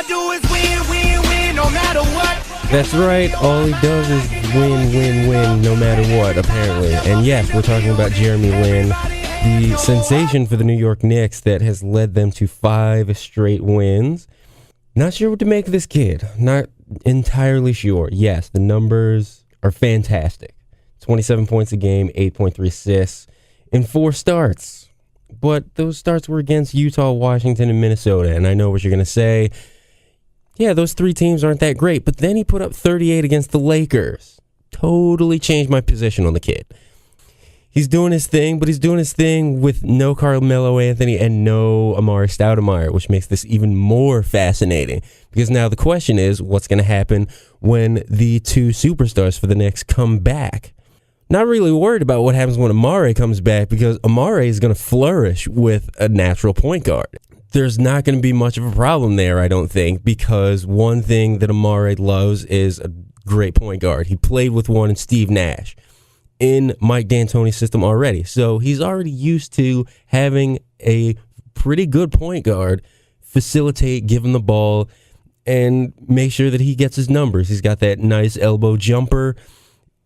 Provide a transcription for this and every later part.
I do is win, win, win, no matter what. That's right. All he does is win, win, win, no matter what, apparently. And yes, we're talking about Jeremy Lin, the sensation for the New York Knicks that has led them to 5 straight wins. Not sure what to make of this kid. Not entirely sure. Yes, the numbers are fantastic. 27 points a game, 8.3 assists in 4 starts. But those starts were against Utah, Washington, and Minnesota. And I know what you're going to say. Yeah, those 3 teams aren't that great. But then he put up 38 against the Lakers. Totally changed my position on the kid. He's doing his thing, but he's doing his thing with no Carmelo Anthony and no Amare Stoudemire, which makes this even more fascinating. Because now the question is, what's going to happen when the 2 superstars for the Knicks come back? Not really worried about what happens when Amare comes back, because Amare is going to flourish with a natural point guard. There's not going to be much of a problem there, I don't think, because one thing that Amare loves is a great point guard. He played with one in Steve Nash in Mike D'Antoni's system already. So he's already used to having a pretty good point guard facilitate, give him the ball, and make sure that he gets his numbers. He's got that nice elbow jumper.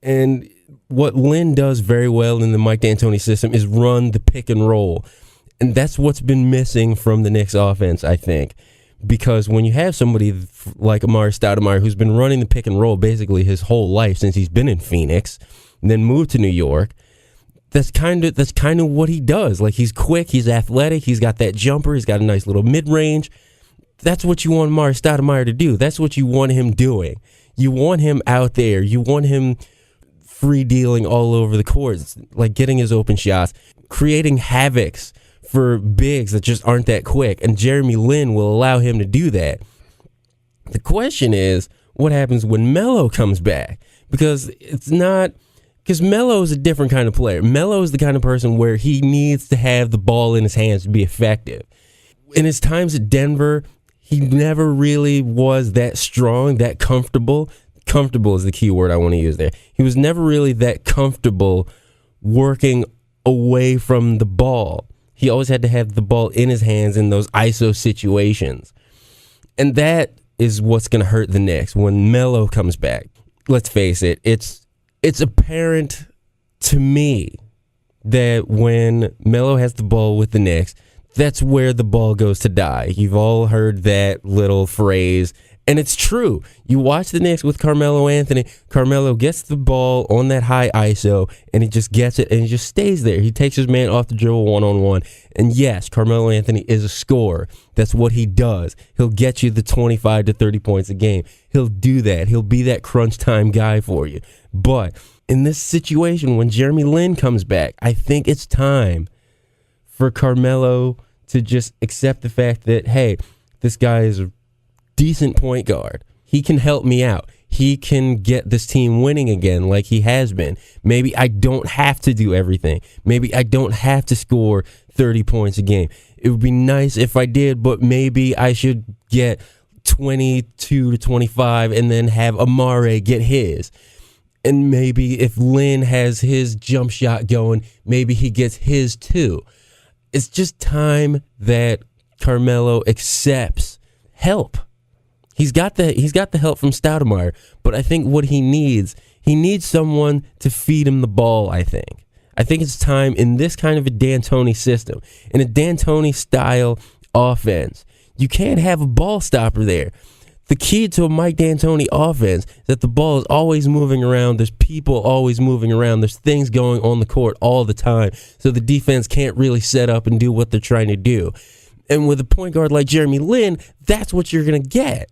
And what Lin does very well in the Mike D'Antoni system is run the pick and roll. And that's what's been missing from the Knicks offense, I think. Because when you have somebody like Amare Stoudemire, who's been running the pick and roll basically his whole life since he's been in Phoenix, and then moved to New York, that's kind of what he does. Like, he's quick, he's athletic, he's got that jumper, he's got a nice little mid-range. That's what you want Amare Stoudemire to do. That's what you want him doing. You want him out there. You want him free-dealing all over the court, like getting his open shots, creating havocs for bigs that just aren't that quick. And Jeremy Lin will allow him to do that. The question is, what happens when Melo comes back? Because Melo is a different kind of player. Melo is the kind of person where he needs to have the ball in his hands to be effective. In his times at Denver, he never really was that strong, that comfortable. Comfortable is the key word I want to use there. He was never really that comfortable working away from the ball. He always had to have the ball in his hands in those ISO situations. And that is what's going to hurt the Knicks when Melo comes back. Let's face it, it's apparent to me that when Melo has the ball with the Knicks, that's where the ball goes to die. You've all heard that little phrase, and it's true. You watch the Knicks with Carmelo Anthony. Carmelo gets the ball on that high ISO, and he just gets it, and he just stays there. He takes his man off the dribble one-on-one. And yes, Carmelo Anthony is a scorer. That's what he does. He'll get you the 25 to 30 points a game. He'll do that. He'll be that crunch time guy for you. But in this situation, when Jeremy Lin comes back, I think it's time for Carmelo to just accept the fact that, hey, this guy is a decent point guard. He can help me out. He can get this team winning again like he has been. Maybe I don't have to do everything. Maybe I don't have to score 30 points a game. It would be nice if I did, but maybe I should get 22 to 25 and then have Amare get his. And maybe if Lin has his jump shot going, maybe he gets his too. It's just time that Carmelo accepts help. He's got the help from Stoudemire, but I think what he needs someone to feed him the ball, I think it's time in this kind of a D'Antoni system, in a D'Antoni style offense. You can't have a ball stopper there. The key to a Mike D'Antoni offense is that the ball is always moving around. There's people always moving around. There's things going on the court all the time. So the defense can't really set up and do what they're trying to do. And with a point guard like Jeremy Lin, that's what you're going to get.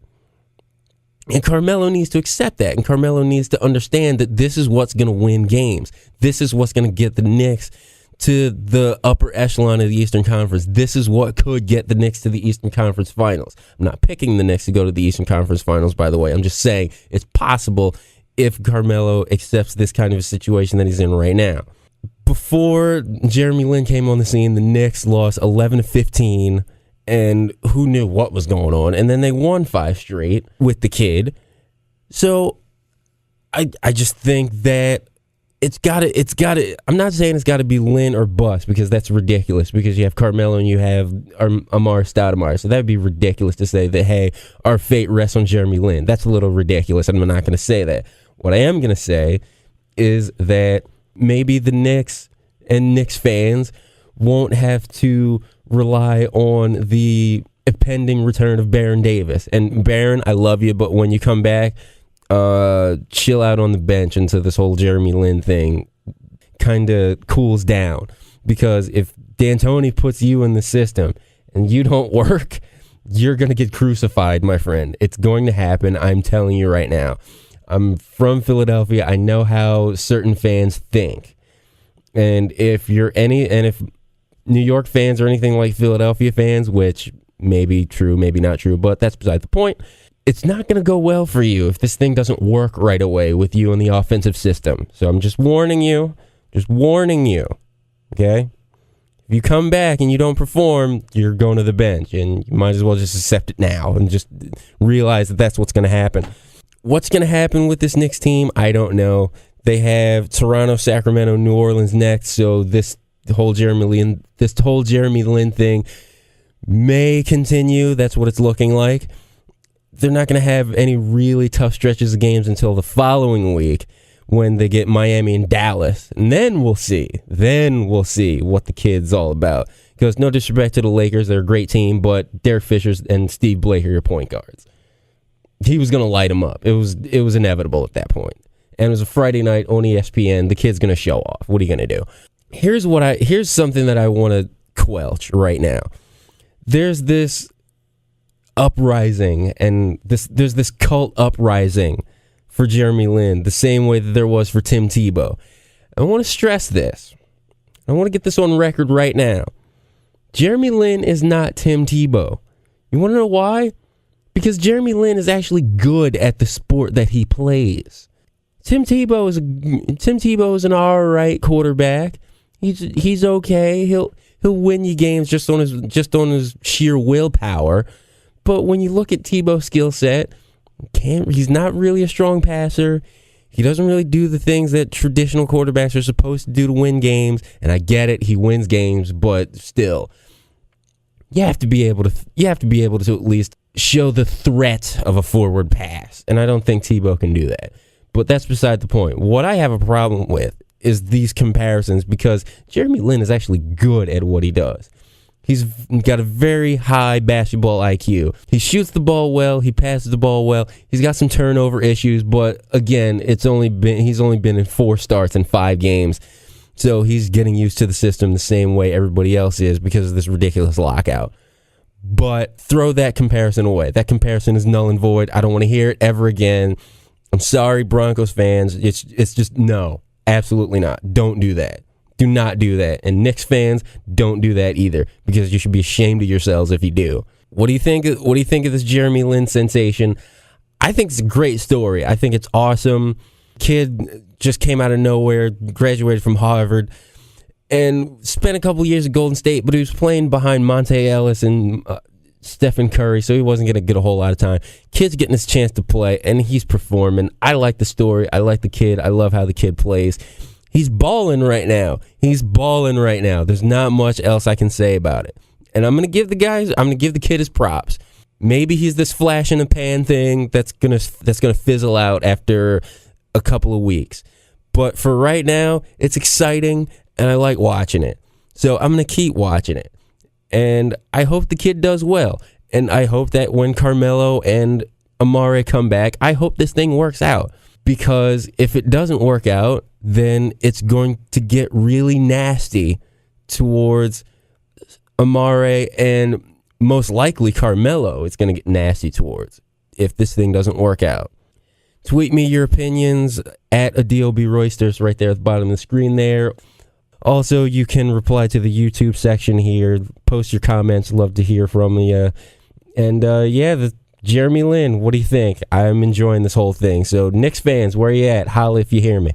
And Carmelo needs to accept that. And Carmelo needs to understand that this is what's going to win games. This is what's going to get the Knicks to the upper echelon of the Eastern Conference. This is what could get the Knicks to the Eastern Conference Finals. I'm not picking the Knicks to go to the Eastern Conference Finals, by the way. I'm just saying it's possible if Carmelo accepts this kind of a situation that he's in right now. Before Jeremy Lin came on the scene, the Knicks lost 11-15, and who knew what was going on? And then they won 5 straight with the kid. So I just think that I'm not saying it's gotta be Lin or bust, because that's ridiculous, because you have Carmelo and you have Amare Stoudemire. So that'd be ridiculous to say that, hey, our fate rests on Jeremy Lin. That's a little ridiculous. I'm not gonna say that. What I am gonna say is that maybe the Knicks and Knicks fans won't have to rely on the impending return of Baron Davis. And Baron, I love you, but when you come back, chill out on the bench until this whole Jeremy Lin thing kind of cools down. Because if D'Antoni puts you in the system and you don't work, you're going to get crucified, my friend. It's going to happen. I'm telling you right now. I'm from Philadelphia. I know how certain fans think. And if if New York fans are anything like Philadelphia fans, which may be true, maybe not true, but that's beside the point, it's not going to go well for you if this thing doesn't work right away with you in the offensive system. So I'm just warning you, okay? If you come back and you don't perform, you're going to the bench, and you might as well just accept it now and just realize that that's what's going to happen. What's going to happen with this Knicks team, I don't know. They have Toronto, Sacramento, New Orleans next, so this whole Jeremy Lin thing may continue. That's what it's looking like. They're not going to have any really tough stretches of games until the following week when they get Miami and Dallas. And then we'll see. What the kid's all about. Because no disrespect to the Lakers, they're a great team, but Derek Fisher and Steve Blake are your point guards. He was going to light them up. It was inevitable at that point. And it was a Friday night on ESPN. The kid's going to show off. What are you going to do? Here's something that I want to quelch right now. There's this uprising, and there's this cult uprising for Jeremy Lin, the same way that there was for Tim Tebow. I want to stress this. I want to get this on record right now. Jeremy Lin is not Tim Tebow. You want to know why? Because Jeremy Lin is actually good at the sport that he plays. Tim Tebow is an all right quarterback. He's okay. He'll win you games just on his sheer willpower. But when you look at Tebow's skill set, he's not really a strong passer. He doesn't really do the things that traditional quarterbacks are supposed to do to win games. And I get it, he wins games, but still, you have to be able to at least show the threat of a forward pass. And I don't think Tebow can do that. But that's beside the point. What I have a problem with is these comparisons, because Jeremy Lin is actually good at what he does. He's got a very high basketball IQ. He shoots the ball well. He passes the ball well. He's got some turnover issues, but again, he's only been in 4 starts in 5 games. So he's getting used to the system the same way everybody else is because of this ridiculous lockout. But throw that comparison away. That comparison is null and void. I don't want to hear it ever again. I'm sorry, Broncos fans. It's just no. Absolutely not. Don't do that. Do not do that. And Knicks fans, don't do that either, because you should be ashamed of yourselves if you do. What do you think of this Jeremy Lin sensation? I think it's a great story. I think it's awesome. Kid just came out of nowhere, graduated from Harvard, and spent a couple years at Golden State, but he was playing behind Monte Ellis and Stephen Curry, so he wasn't going to get a whole lot of time. Kid's getting his chance to play, and he's performing. I like the story. I like the kid. I love how the kid plays. He's balling right now. There's not much else I can say about it. And I'm going to give the kid his props. Maybe he's this flash in the pan thing that's going to fizzle out after a couple of weeks. But for right now, it's exciting, and I like watching it. So I'm going to keep watching it. And I hope the kid does well. And I hope that when Carmelo and Amare come back, I hope this thing works out. Because if it doesn't work out, then it's going to get really nasty towards Amare, and most likely Carmelo it's going to get nasty towards if this thing doesn't work out. Tweet me your opinions at ADOB Roysters right there at the bottom of the screen there. Also, you can reply to the YouTube section here. Post your comments. Love to hear from you. And Jeremy Lin, what do you think? I'm enjoying this whole thing. So Knicks fans, where you at? Holla if you hear me.